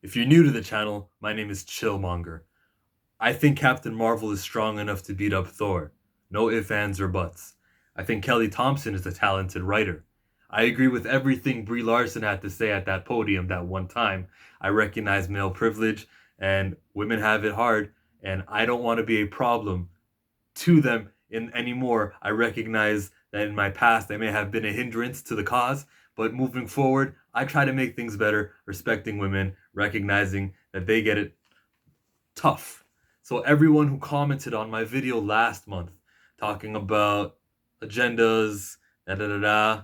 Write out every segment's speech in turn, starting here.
If you're new to the channel, my name is Chillmonger. I think Captain Marvel is strong enough to beat up Thor. No ifs, ands, or buts. I think Kelly Thompson is a talented writer. I agree with everything Brie Larson had to say at that podium that one time. I recognize male privilege and women have it hard, and I don't want to be a problem to them in anymore. I recognize that in my past I may have been a hindrance to the cause, but moving forward, I try to make things better, respecting women, recognizing that they get it tough. So everyone who commented on my video last month talking about agendas, da da da da,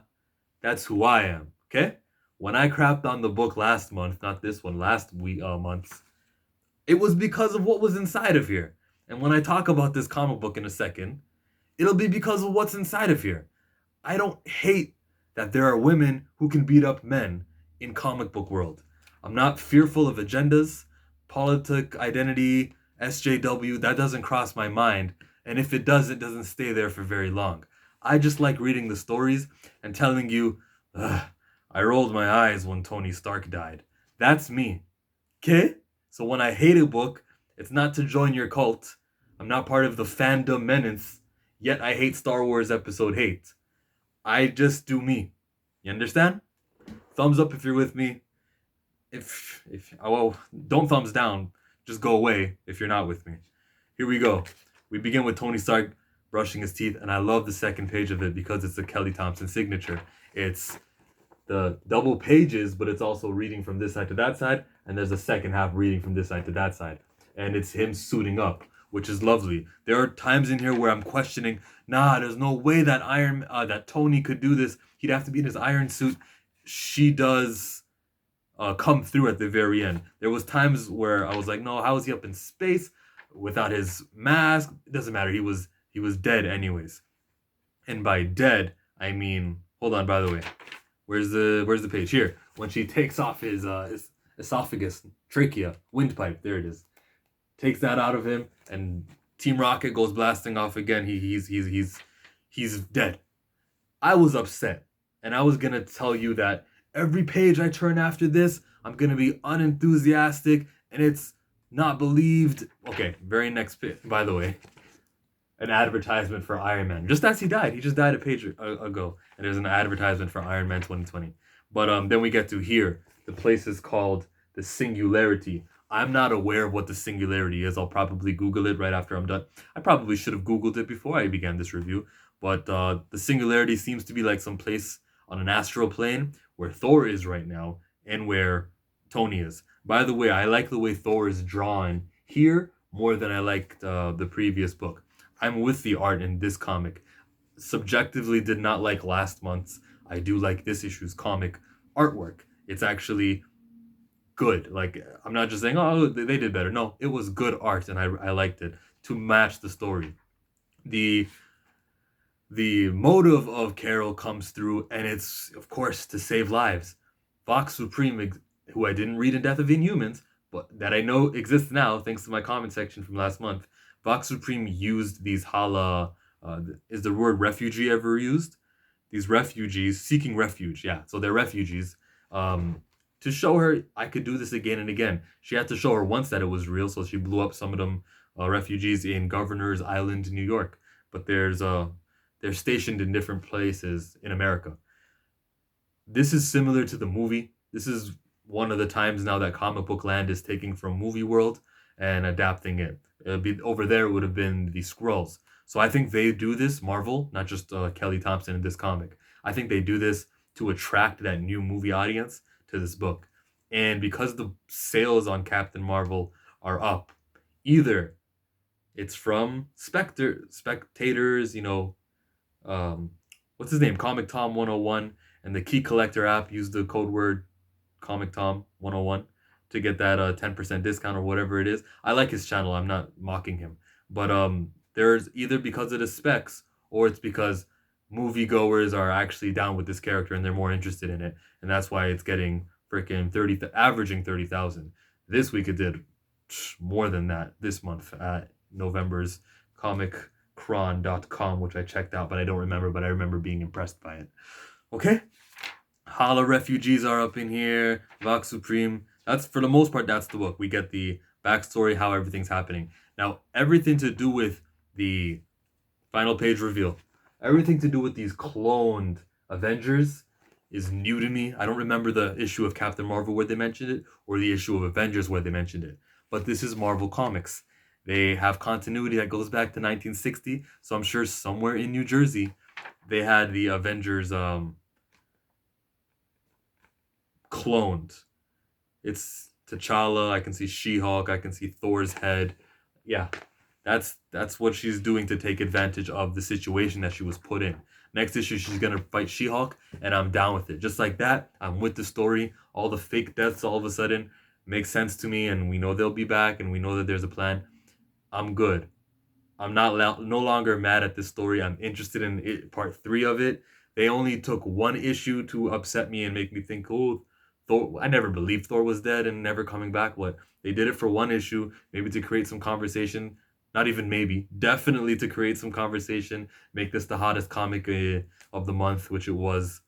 that's who I am. Okay? When I crapped on the book last month, not this one, last week month, it was because of what was inside of here. And when I talk about this comic book in a second, it'll be because of what's inside of here. I don't hate that there are women who can beat up men in comic book world. I'm not fearful of agendas, politic identity, SJW. That doesn't cross my mind. And if it does, it doesn't stay there for very long. I just like reading the stories and telling you, I rolled my eyes when Tony Stark died. That's me. Okay? So when I hate a book, it's not to join your cult. I'm not part of the fandom menace, yet I hate Star Wars episode hate. I just do me. You understand? Thumbs up if you're with me. If well, don't thumbs down. Just go away if you're not with me. Here we go. We begin with Tony Stark brushing his teeth, and I love the second page of it because it's the Kelly Thompson signature. It's the double pages, but it's also reading from this side to that side, and there's a second half reading from this side to that side. And it's him suiting up, which is lovely. There are times in here where I'm questioning, there's no way that that Tony could do this. He'd have to be in his iron suit. She does come through at the very end. There was times where I was like, no, how is he up in space without his mask? It doesn't matter. He was dead anyways. And by dead, I mean, hold on, by the way. Where's the page? Here. When she takes off his esophagus, trachea, windpipe, there it is. Takes that out of him, and Team Rocket goes blasting off again. He's dead. I was upset, and I was gonna tell you that every page I turn after this, I'm gonna be unenthusiastic, and it's not believed. Okay, very next page. By the way, an advertisement for Iron Man. Just as he died, he just died a page ago, and there's an advertisement for Iron Man 2020. But then we get to here. The place is called the Singularity. I'm not aware of what the Singularity is. I'll probably Google it right after I'm done. I probably should have Googled it before I began this review. But the Singularity seems to be like some place on an astral plane where Thor is right now and where Tony is. By the way, I like the way Thor is drawn here more than I liked the previous book. I'm with the art in this comic. Subjectively did not like last month's. I do like this issue's comic artwork. It's actually good. Like, I'm not just saying, oh, they did better. No, it was good art, and I liked it to match the story. The motive of Carol comes through, and it's, of course, to save lives. Vox Supreme, who I didn't read in Death of Inhumans, but that I know exists now thanks to my comment section from last month, Vox Supreme used these hala, is the word refugee ever used? These refugees seeking refuge, yeah. So they're refugees. To show her I could do this again and again. She had to show her once that it was real, so she blew up some of them refugees in Governor's Island, New York. But they're stationed in different places in America. This is similar to the movie. This is one of the times now that comic book land is taking from movie world and adapting it. Over there would have been the Skrulls. So I think they do this, Marvel, not just Kelly Thompson in this comic. I think they do this to attract that new movie audience to this book. And because the sales on Captain Marvel are up, either it's from spectators, what's his name? Comic Tom 101, and the Key Collector app used the code word Comic Tom 101 to get that 10% discount or whatever it is. I like his channel. I'm not mocking him. But there's either because of the specs or it's because moviegoers are actually down with this character and they're more interested in it. And that's why it's getting freaking averaging 30,000. This week it did more than that this month at November's comiccron.com, which I checked out, but I don't remember, but I remember being impressed by it. Okay? Hala refugees are up in here. Vox Supreme. That's for the most part. That's the book. We get the backstory, how everything's happening. Now, everything to do with the final page reveal, everything to do with these cloned Avengers is new to me. I don't remember the issue of Captain Marvel where they mentioned it, or the issue of Avengers where they mentioned it. But this is Marvel Comics. They have continuity that goes back to 1960, so I'm sure somewhere in New Jersey they had the Avengers cloned. It's T'Challa. I can see She-Hulk. I can see Thor's head. Yeah, that's what she's doing to take advantage of the situation that she was put in. Next issue, she's gonna fight She-Hulk, and I'm down with it. Just like that, I'm with the story. All the fake deaths all of a sudden make sense to me, and we know they'll be back, and we know that there's a plan. I'm good. I'm not no longer mad at this story. I'm interested in it, part three of it. They only took one issue to upset me and make me think, oh, Thor. I never believed Thor was dead and never coming back. What they did it for one issue, maybe to create some conversation. Not even maybe, definitely to create some conversation. Make this the hottest comic of the month, which it was.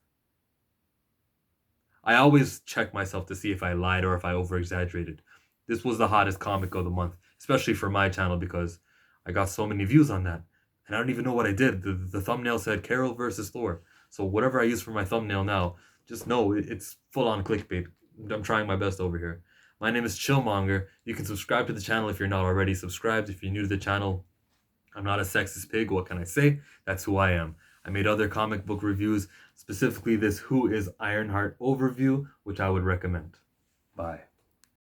I always check myself to see if I lied or if I over exaggerated. This was the hottest comic of the month, especially for my channel because I got so many views on that. And I don't even know what I did. The thumbnail said Carol versus Thor. So whatever I use for my thumbnail now, just know it's full on clickbait. I'm trying my best over here. My name is Chillmonger. You can subscribe to the channel if you're not already subscribed. If you're new to the channel, I'm not a sexist pig. What can I say? That's who I am. I made other comic book reviews, specifically this Who is Ironheart overview, which I would recommend. Bye.